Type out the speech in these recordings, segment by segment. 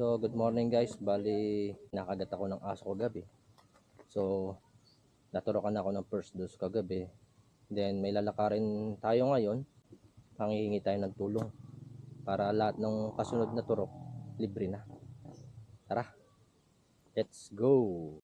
So, good morning guys. Bali, nakagat ako ng aso kagabi. So, naturokan ako ng first dose kagabi. Then, may lalakarin tayo ngayon. Panghihingi tayo ng tulong para lahat ng kasunod na turok, libre na. Tara, let's go!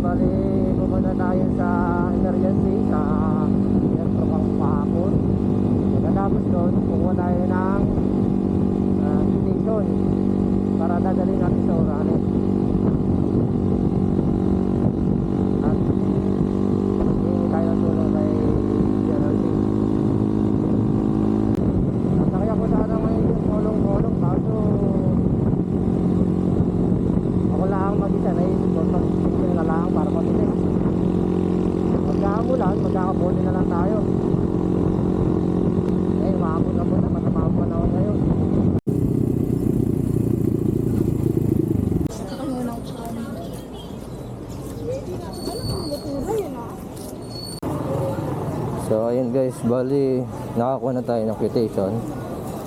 Bali, pumunta tayo sa emergency sa Interprocang Pahapon. Pagkatapos doon, pumunta tayo ng station para dadalhin natin sa Orale. At hindi tayo tulong kay General King. Nasakya ko sana ngayon yung kolong-kolong, kaso ako lang mag-isa, naisip ko pag-simple na lang para mabilis. Magkakamulan, magkakaboli na lang tayo. Eh, maamon na po na, matamang panahon ngayon. So ayun guys, bali nakakuha na tayo ng quotation.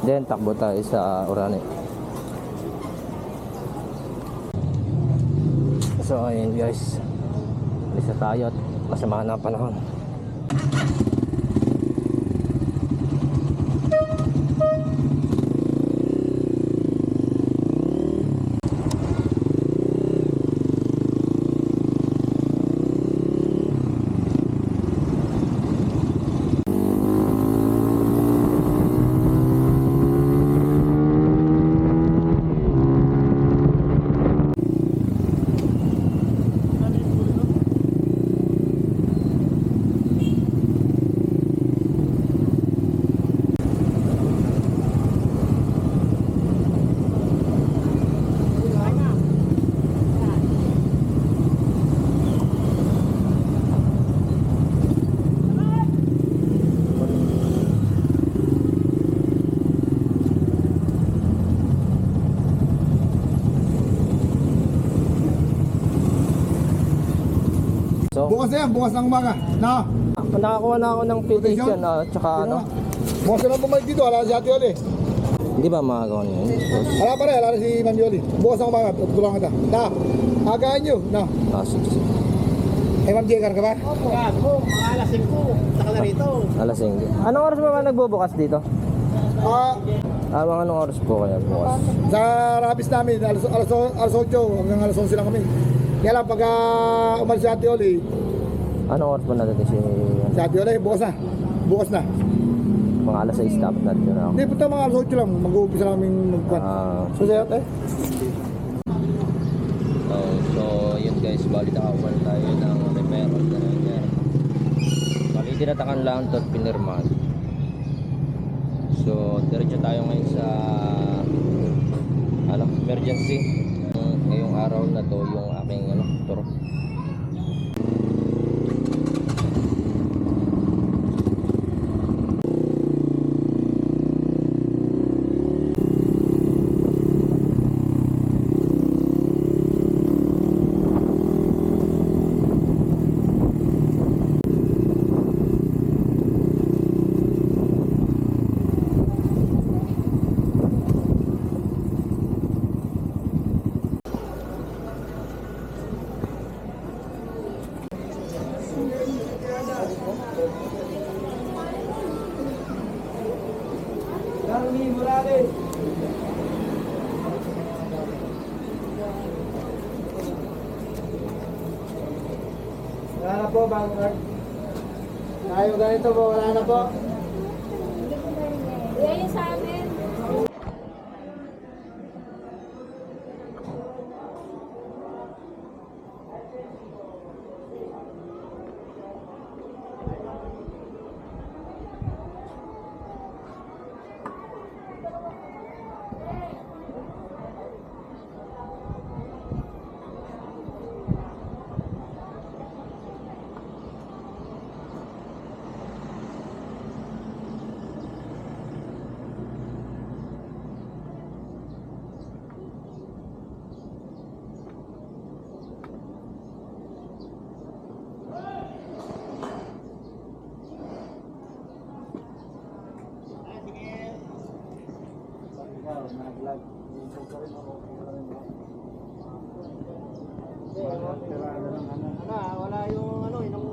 Then takbo tayo sa Orane. So ayun guys, isa tayo at masama na panahon. So, Bukas na yan, bukas ng umaga. Na. nakakuha na ako ng petition tsaka ano. Bukas na lang bumalik dito, ala si Ate Oli. Hindi ba magagawa niyo yun? Ala pa rin, ala si Mami Oli. Bukas ng umaga, tulungan kita. Na, agahan nyo. Na. Sige. Eh, Ma'am Jegar ka ba? Opo, mga alas 5, saka na rito. Alas 5. Anong oras ba nagbubukas dito? Mga anong oras po kaya bukas? Sa rabis namin, alas 8 hanggang alas 11 lang kami. Kaya lang, pag umalis si Ate Oli, Anong oras po natin si Ate Oli, bukas na. Bukas na. mga alas 6 dapat natin na ako. Hindi, punta mga alas 8 lang. Mag-uumpisa lang kaming magkuhan. So, sa'yo, Ate? So yun guys, bali nakakuha na tayo ng referral na nangyari. Bali tinatakan lang ito at pinirmahan. So diretso tayo ngayon sa emergency. Ngayong araw na to yung aking turo. Wala na po, bago card. Tayo ganito po, wala na po. Yan yung sa amin. Hindi, wala yung ano, inang